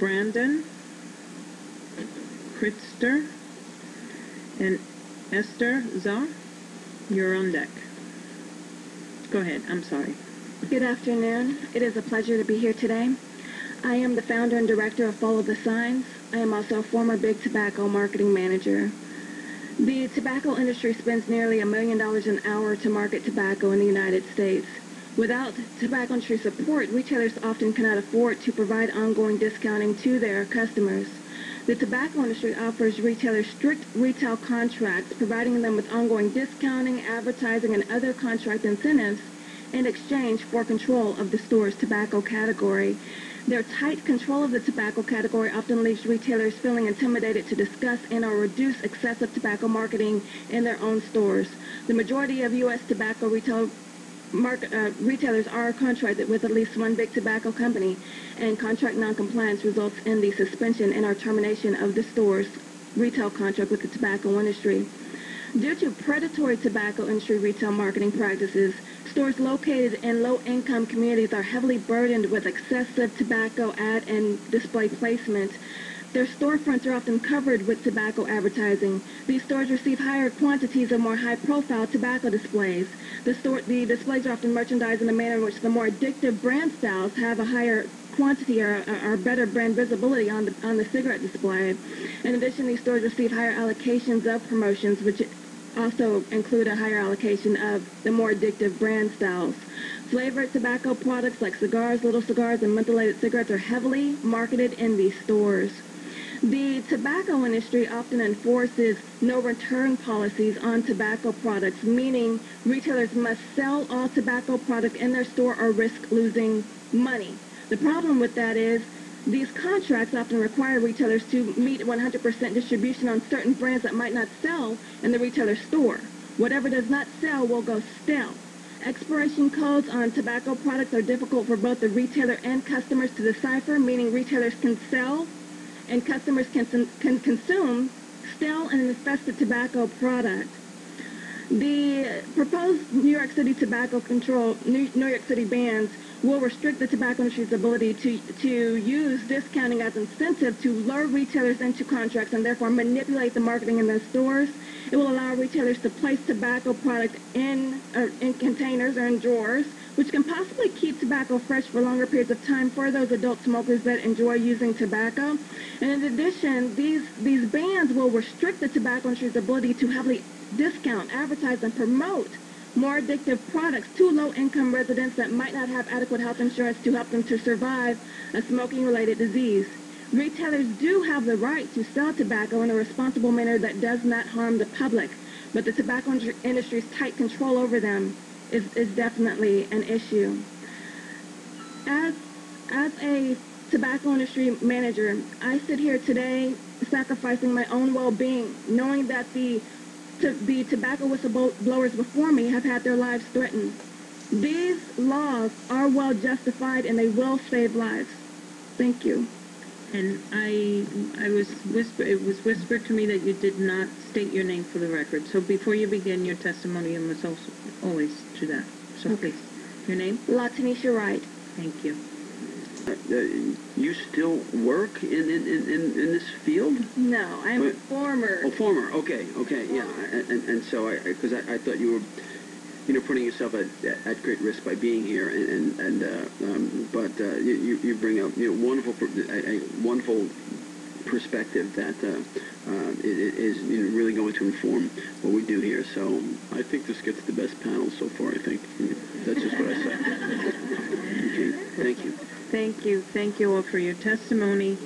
Brandon, Kritzter, and Esther Zah. You're on deck. Go ahead. I'm sorry. Good afternoon. It is a pleasure to be here today. I am the founder and director of Follow the Signs. I am also a former Big Tobacco marketing manager. The tobacco industry spends nearly $1 million an hour to market tobacco in the United States. Without tobacco industry support, retailers often cannot afford to provide ongoing discounting to their customers. The tobacco industry offers retailers strict retail contracts, providing them with ongoing discounting, advertising, and other contract incentives in exchange for control of the store's tobacco category. Their tight control of the tobacco category often leaves retailers feeling intimidated to discuss and or reduce excessive tobacco marketing in their own stores. The majority of U.S. tobacco retailers are contracted with at least one big tobacco company, and contract noncompliance results in the suspension and or termination of the store's retail contract with the tobacco industry. Due to predatory tobacco industry retail marketing practices, stores located in low-income communities are heavily burdened with excessive tobacco ad and display placement. Their storefronts are often covered with tobacco advertising. These stores receive higher quantities of more high-profile tobacco displays. The displays are often merchandised in a manner in which the more addictive brand styles have a higher quantity or better brand visibility on the cigarette display. In addition, these stores receive higher allocations of promotions, which also include a higher allocation of the more addictive brand styles. Flavored tobacco products like cigars, little cigars, and mentholated cigarettes are heavily marketed in these stores. The tobacco industry often enforces no-return policies on tobacco products, meaning retailers must sell all tobacco products in their store or risk losing money. The problem with that is these contracts often require retailers to meet 100% distribution on certain brands that might not sell in the retailer's store. Whatever does not sell will go stale. Expiration codes on tobacco products are difficult for both the retailer and customers to decipher, meaning retailers can sell and customers can consume stale and infested tobacco product. The proposed New York City tobacco control, New York City bans will restrict the tobacco industry's ability to use discounting as incentive to lure retailers into contracts and therefore manipulate the marketing in their stores. It will allow retailers to place tobacco product in containers or in drawers, which can possibly keep tobacco fresh for longer periods of time for those adult smokers that enjoy using tobacco. And in addition, these bans will restrict the tobacco industry's ability to heavily discount, advertise, and promote more addictive products to low-income residents that might not have adequate health insurance to help them to survive a smoking-related disease. Retailers do have the right to sell tobacco in a responsible manner that does not harm the public, but the tobacco industry's tight control over them is definitely an issue. As a tobacco industry manager, I sit here today sacrificing my own well-being, knowing that the tobacco whistleblowers before me have had their lives threatened. These laws are well justified and they will save lives. Thank you. And it was whispered to me that you did not state your name for the record. So before you begin your testimony, you must also always do that. So okay. Please, your name? Tanisha Wright. Thank you. You still work in this field? No, I'm a former. Oh, former. Okay, yeah. And so because I thought you were, putting yourself at great risk by being here, but you bring up a wonderful perspective that it is really going to inform what we do here. So I think this gets the best panel so far. I think that's just what I say. Okay, thank you. Thank you all for your testimony.